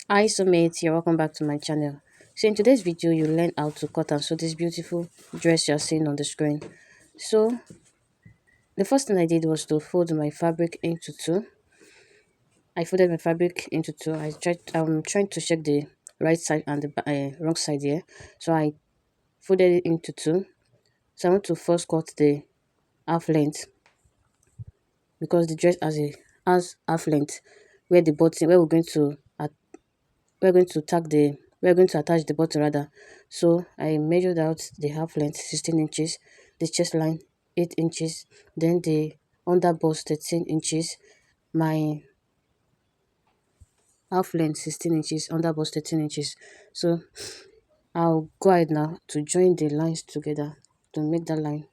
Hi mates, you're welcome back to my channel. So in today's video, you learn how to cut and sew this beautiful dress you're seeing on the screen. So the first thing I did was to fold my fabric into two. I folded my fabric into two. I'm trying to check the right side and the wrong side here. So I folded it into two. So I want to first cut the half length because the dress has half length where the button where we're going to attach the button rather. So I measured out the half length 16 inches, the chest line 8 inches, then the under bust 13 inches, my half length 16 inches, under bust 13 inches. So I'll go ahead now to join the lines together to make that line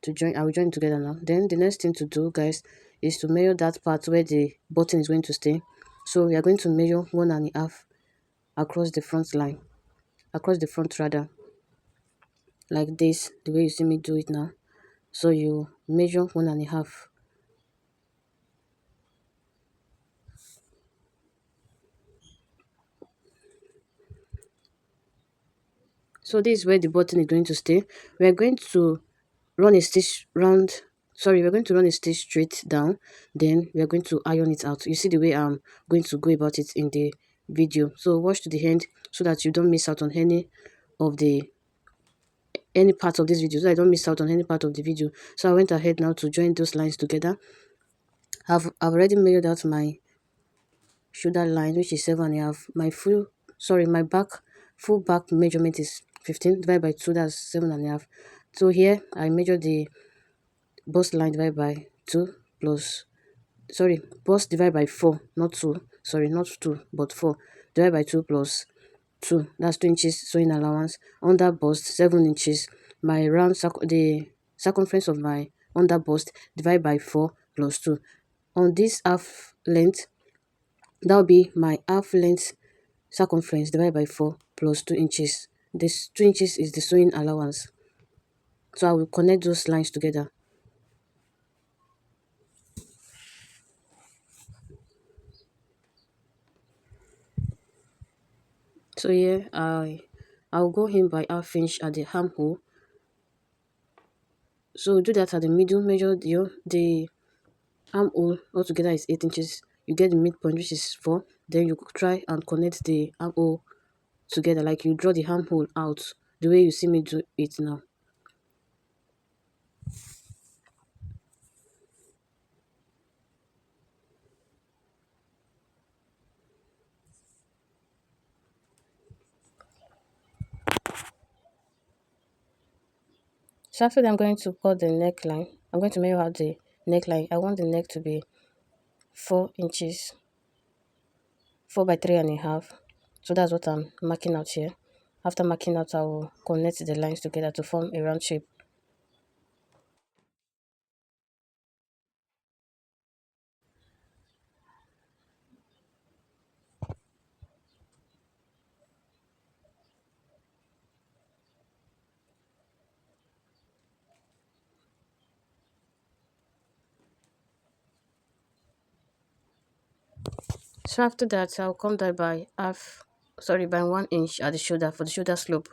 to join. I will join together now. Then the next thing to do, guys, is to measure that part where the button is going to stay. So we are going to measure 1.5 across the front line, across the front rather, like this, the way you see me do it now. So you measure 1.5. So this is where the button is going to stay. We're going to run a stitch round, sorry, we're going to run a stitch straight down, then we're going to iron it out. You see the way I'm going to go about it in the video. So watch to the end so that you don't miss out on of the any part of this video, so I don't miss out on any part of the video. So I went ahead now to join those lines together. I've already measured out my shoulder line, which is 7.5. My back full back measurement is 15 divided by 2, that's 7.5. So here I measure the bust line divided by 2 plus, sorry, bust divided by 4, not 2, sorry, not 2 but 4, divided by 2 plus 2, that's 2 inches sewing allowance. Under bust 7 inches, my the circumference of my under bust divided by 4 plus 2. On this half length, that will be my half length circumference divided by 4 plus 2 inches. This 2 inches is the sewing allowance. So I will connect those lines together. So here I'll go in by half inch at the armhole. So do that at the middle, measure the armhole altogether is 8 inches. You get the midpoint, which is 4. Then you try and connect the armhole together, like you draw the armhole out the way you see me do it now. So after that, I'm going to cut the neckline. I'm going to measure out the neckline. I want the neck to be 4 inches, 4 by 3.5. So that's what I'm marking out here. After marking out, I will connect the lines together to form a round shape. So after that, I'll come down by by 1 inch at the shoulder for the shoulder slope.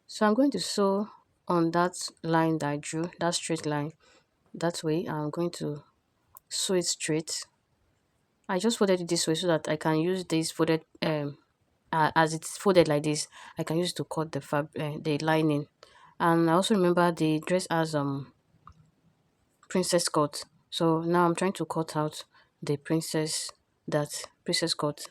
So I'm going to sew on that line that I drew, that straight line. That way, I'm going to sew it straight. I just folded it this way so that I can use this folded as it's folded like this. I can use it to cut the lining. And I also remember the dress has princess cut. So now I'm trying to cut out the princess cut.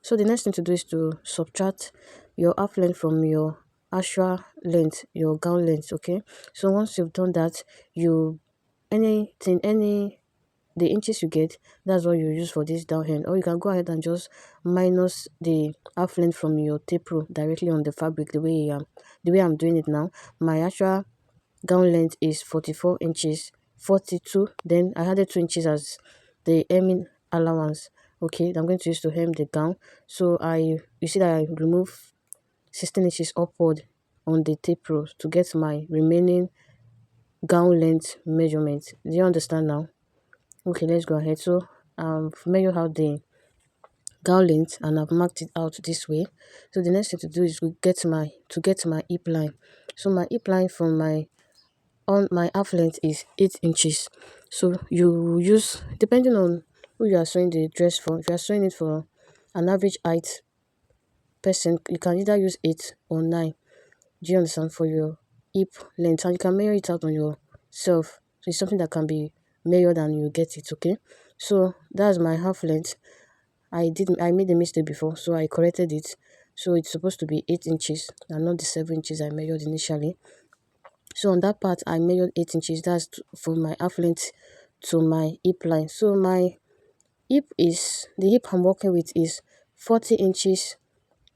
So the next thing to do is to subtract your half length from your actual length, your gown length. Okay, so once you've done that, you anything any the inches you get, that's what you use for this down hem. Or you can go ahead and just minus the half length from your tape rule directly on the fabric, the way I'm doing it now. My actual gown length is 44 inches, 42, then I added 2 inches as the hemming allowance. Okay, I'm going to use to hem the gown. So you see that I remove 16 inches upward on the tape rule to get my remaining gown length measurement. Do you understand now? Okay, let's go ahead. So measure out the gown length and I've marked it out this way. So the next thing to do is to get my hip line. So my hip line from my half length is 8 inches. So you use, depending on who you are sewing the dress for, if you are sewing it for an average height person, you can either use 8 or 9. Do you understand? For your hip length, and you can measure it out on yourself. So it's something that can be measured and you get it. Okay, so that's my half length. I made a mistake before, so I corrected it. So it's supposed to be 8 inches and not the 7 inches I measured initially. So on that part, I measured 8 inches. That's from my half length to my hip line. So the hip I'm working with is 40 inches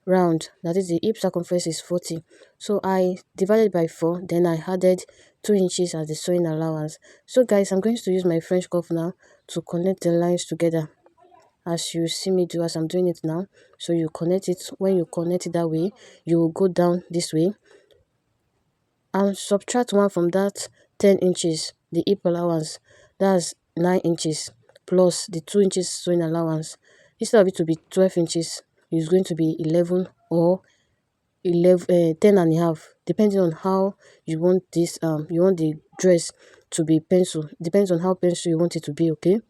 round. That is, the hip circumference is 40. So I divided by 4, then I added 2 inches as the sewing allowance. So guys, I'm going to use my French cuff now to connect the lines together, as you see me do, as I'm doing it now. So you connect it. When you connect it that way, you will go down this way and subtract 1 from that 10 inches, the hip allowance. That's 9 inches plus the 2 inches sewing allowance. Instead of it to be 12 inches, it's going to be 11 or 10 and a half, depending on how you want you want the dress to be pencil. Depends on how pencil you want it to be. Okay,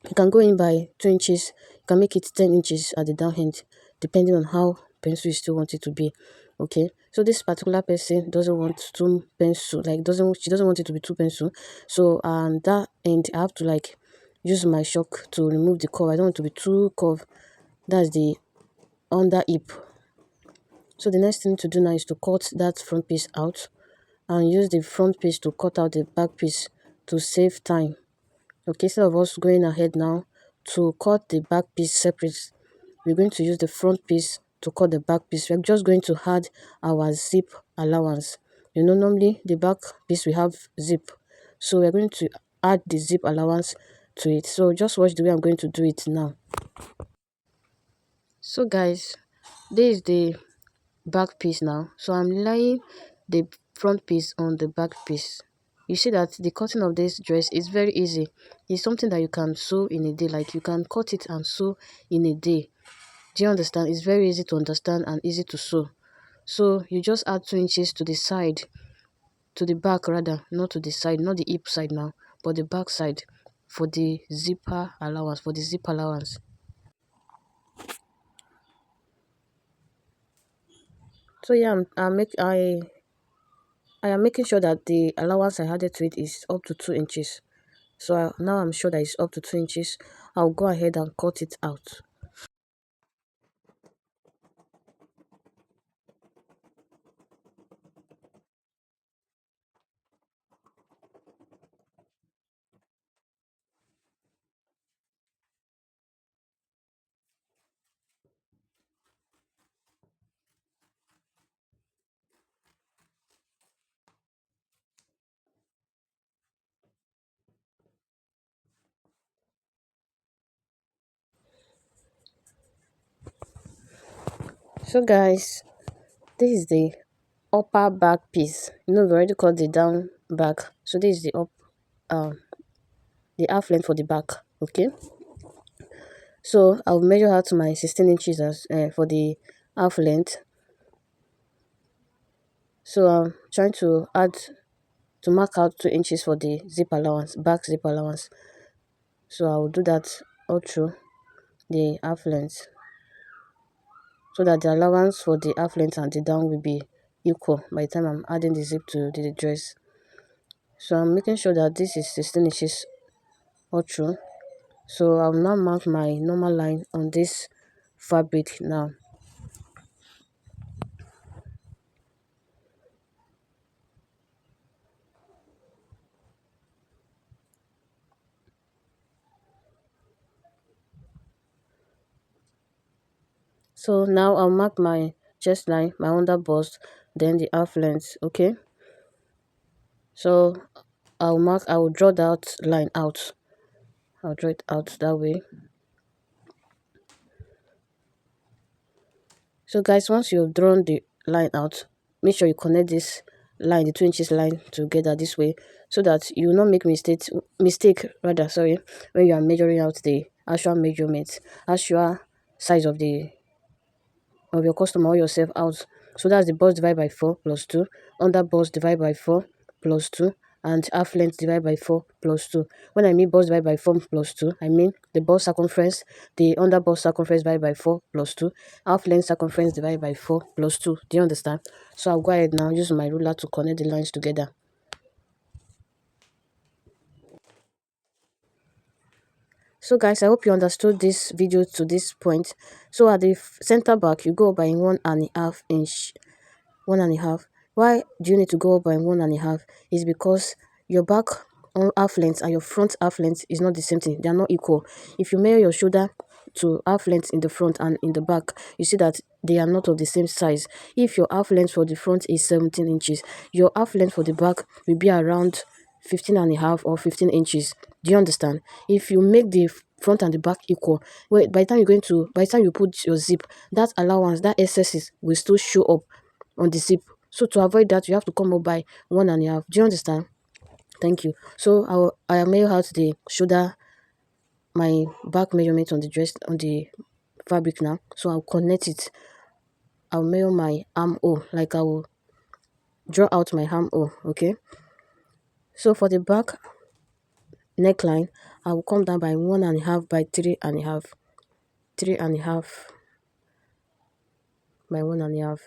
you can go in by 2 inches, you can make it 10 inches at the down end, depending on how pencil you still want it to be. Okay, so this particular person doesn't want two pencil, like she doesn't want it to be two pencil. So that end I have to like use my shock to remove the curve. I don't want to be too curved. That's the under hip. So the next thing to do now is to cut that front piece out and use the front piece to cut out the back piece to save time. Okay, instead of us going ahead now to cut the back piece separate, we're going to use the front piece to cut the back piece. We're just going to add our zip allowance. You know, normally the back piece we have zip, so we're going to add the zip allowance to it. So just watch the way I'm going to do it now. So guys, this is the back piece now. So I'm laying the front piece on the back piece. You see that the cutting of this dress is very easy. It's something that you can sew in a day. Like, you can cut it and sew in a day. Do you understand? It's very easy to understand and easy to sew. So you just add 2 inches to the side, to the back rather, not to the side, not the hip side now, but the back side, for the zipper allowance, for the zip allowance. So yeah, I am making sure that the allowance I added to it is up to 2 inches. So now I'm sure that it's up to 2 inches. I'll go ahead and cut it out. So guys, this is the upper back piece. You know, we already cut the down back. So this is um the half length for the back. Okay. So I'll measure out my 16 inches as for the half length. So I'm trying to mark out 2 inches for the zip allowance, back zip allowance. So I will do that all through the half length, so that the allowance for the half length and the down will be equal by the time I'm adding the zip to the dress. So I'm making sure that this is 16 inches all through. So I'll now mark my normal line on this fabric now. So now I'll mark my chest line, my under bust, then the half length. Okay, so I will draw that line out. I'll draw it out that way. So guys, once you've drawn the line out, make sure you connect this line, the 2 inches line, together this way, so that you will not make mistake rather, sorry, when you are measuring out the actual measurement, actual size of your customer or yourself out. So that's the bust divided by 4 plus 2, under bust divided by 4 plus 2, and half length divided by 4 plus 2. When I mean bust divided by 4 plus 2, I mean the bust circumference, the under bust circumference divided by 4 plus 2, half length circumference divided by 4 plus 2. Do you understand? So I'll go ahead now, use my ruler to connect the lines together. So guys, I hope you understood this video to this point. So at the center back, you go by 1.5 inch, 1.5. Why do you need to go up by 1.5? Is because your back on half length and your front half length is not the same thing. They are not equal. If you measure your shoulder to half length in the front and in the back, you see that they are not of the same size. If your half length for the front is 17 inches, your half length for the back will be around 15.5 or 15 inches. Do you understand? If you make the front and the back equal, well, by the time you put your zip, that allowance, that excesses will still show up on the zip. So to avoid that, you have to come up by 1.5. Do you understand? Thank you. So I'll measure out the shoulder, my back measurement on the dress, on the fabric now. So I'll connect it. I'll measure my armhole, like I will draw out my armhole. Okay. So for the back neckline, I will come down by 1.5 by 3.5, 3.5 by 1.5.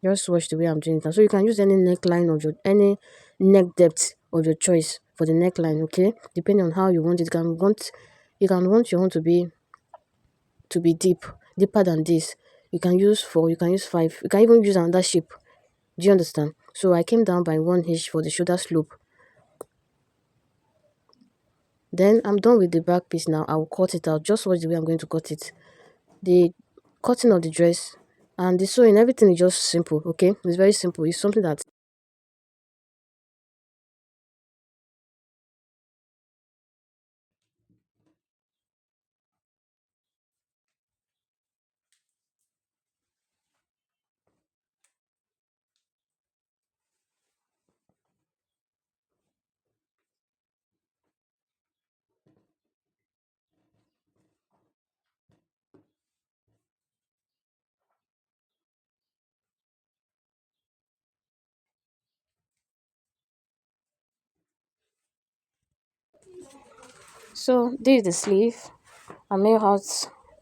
Just watch the way I'm doing it now. So you can use any neckline of any neck depth of your choice for the neckline, okay? Depending on how you want it. You can want your own to be deeper than this. You can use 4, you can use 5, you can even use another shape. Do you understand? So I came down by 1 inch for the shoulder slope. Then I'm done with the back piece now. I will cut it out. Just watch the way I'm going to cut it. The cutting of the dress and the sewing, everything is just simple, okay? It's very simple. It's something that so this is the sleeve. I made out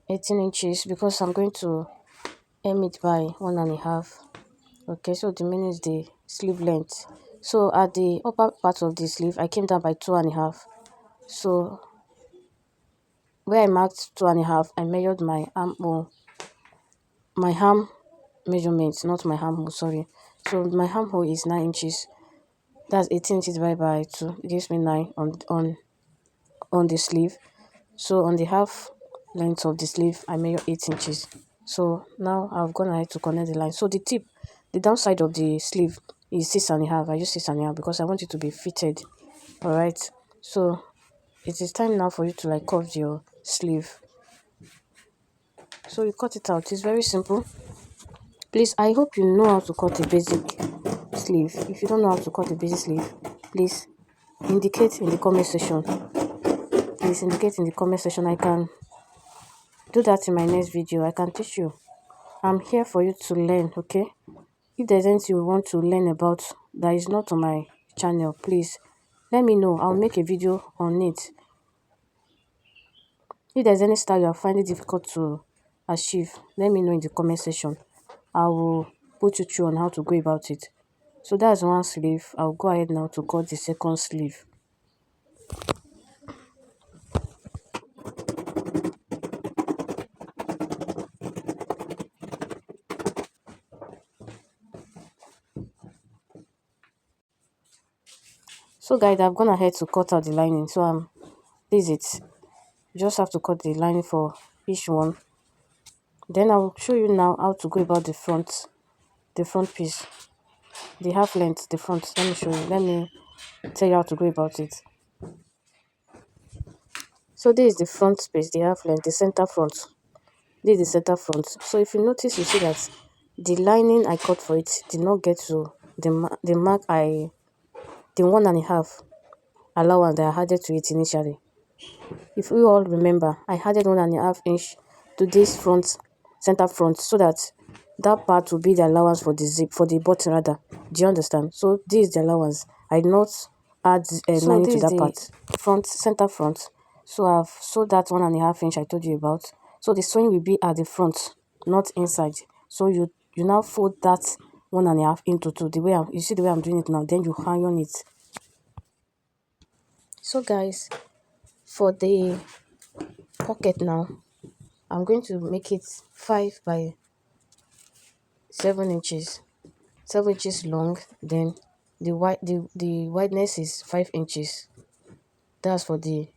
18 inches because I'm going to aim it by 1.5. Okay, so the meaning is the sleeve length. So at the upper part of the sleeve, I came down by 2.5. So where I marked 2.5, I measured my armhole, my arm measurement, not my armhole, sorry. So my armhole is 9 inches. That's 18 inches divided by 2. It gives me 9 on the sleeve. So on the half length of the sleeve, I measure 8 inches. So now I've gone ahead to connect the line. So the downside of the sleeve is 6.5. I use 6.5 because I want it to be fitted. Alright. So it is time now for you to like cut your sleeve. So you cut it out. It's very simple. Please, I hope you know how to cut a basic sleeve. If you don't know how to cut a basic sleeve, please indicate in the comment section. Please indicate in the comment section. I can do that in my next video. I can teach you. I'm here for you to learn, okay? If there's anything you want to learn about that is not on my channel, please let me know. I'll make a video on it. If there's any style you are finding difficult to achieve, let me know in the comment section. I will put you through on how to go about it. So that's one sleeve. I'll go ahead now to cut the second sleeve. So guys, I've gone ahead to cut out the lining. So this is it. You just have to cut the lining for each one. Then I will show you now how to go about the front piece, the half length, the front. Let me show you. Let me tell you how to go about it. So this is the front space, the half length, the center front. This is the center front. So if you notice, you see that the lining I cut for it did not get to the mark the 1.5 allowance that I added to it initially. If you all remember, I added 1.5 inch to this front, center front, so that that part will be the allowance for the zip, for the button rather. Do you understand? So this is the allowance. I did not add lining to that part. Front, center front. So I've sewed that 1.5 inch I told you about. So the sewing will be at the front, not inside. So you now fold that 1.5 into two. The way you see the way I'm doing it now. Then you iron it. So guys, for the pocket now, I'm going to make it 5 by 7 inches, 7 inches long. Then the wideness is 5 inches. That's for the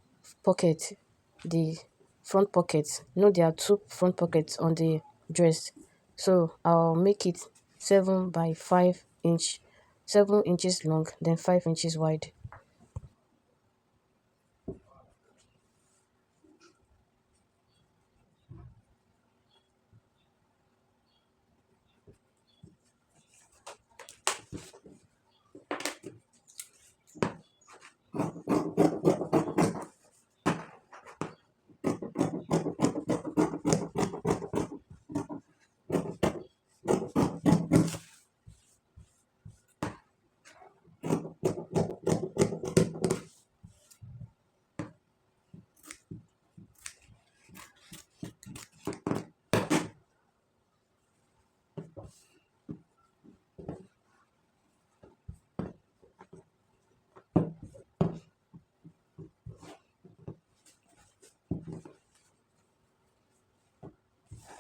pocket, the front pocket. No, there are two front pockets on the dress, so I'll make it 7 by 5 inch, 7 inches long, then 5 inches wide.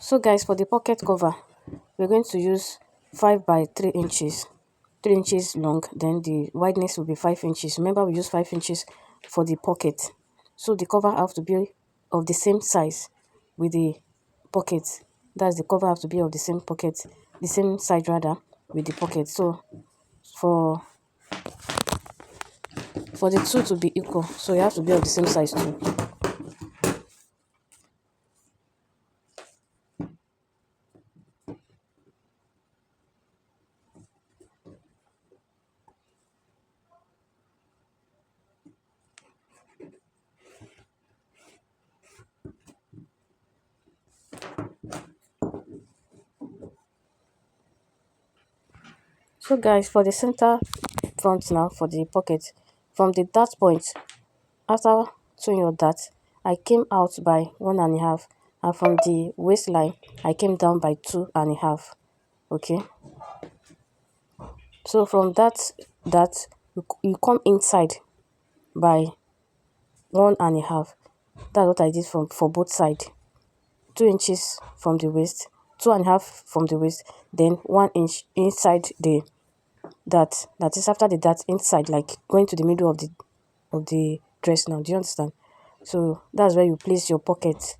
So guys, for the pocket cover, we're going to use 5 by 3 inches, 3 inches long. Then the wideness will be 5 inches. Remember, we use 5 inches for the pocket. So the cover have to be of the same size with the pocket. That's the cover have to be of the same pocket, the same size rather, with the pocket. So for the two to be equal, so you have to be of the same size too. So guys, for the center front now, for the pocket, from the dart point, after sewing your dart, I came out by 1.5, and from the waistline I came down by 2.5. Okay, so from that you come inside by 1.5. That's what I did for both sides. 2 inches from the waist, 2.5 from the waist, then 1 inch inside the that is after the dart inside, like going to the middle of the dress now. Do you understand? So that's where you place your pocket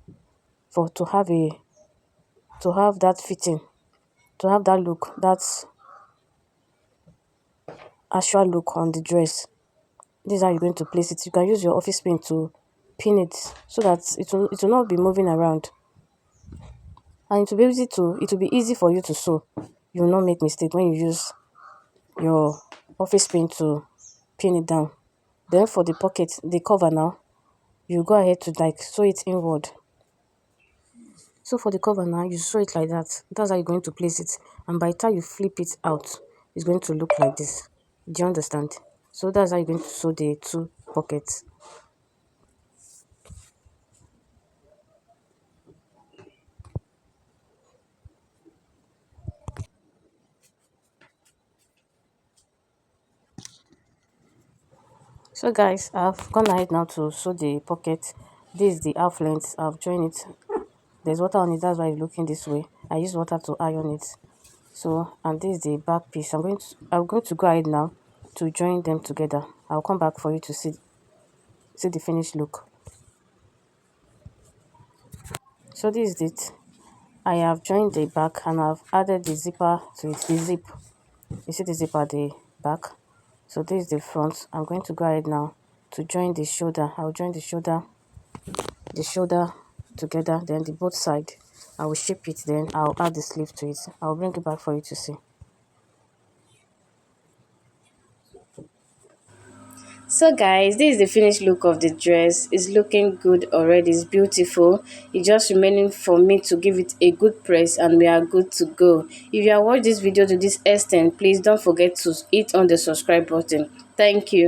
for to have that fitting, to have that look, that's actual look on the dress. This is how you're going to place it. You can use your office pin to pin it so that it will not be moving around, and it will be easy for you to sew. You will not make mistake when you use your office pin to pin it down. Then for the pocket, the cover now, you go ahead to like sew it inward. So for the cover now, you sew it like that. That's how you're going to place it. And by the time you flip it out, it's going to look like this. Do you understand? So that's how you're going to sew the two pockets. So guys, I've gone ahead now to sew the pocket. This is the half length. I've joined it. There's water on it. That's why it's looking this way. I use water to iron it. So, and this is the back piece. I'm going to go ahead now to join them together. I'll come back for you to see the finished look. So this is it. I have joined the back and I've added the zipper to it, the zip. You see the zip at the back. So this is the front. I'm going to go ahead now to join the shoulder. I'll join the shoulder together, then the both side. I will shape it, then I'll add the sleeve to it. I'll bring it back for you to see. So guys, this is the finished look of the dress. It's looking good already. It's beautiful. It's just remaining for me to give it a good press and we are good to go. If you have watched this video to this extent, please don't forget to hit on the subscribe button. Thank you.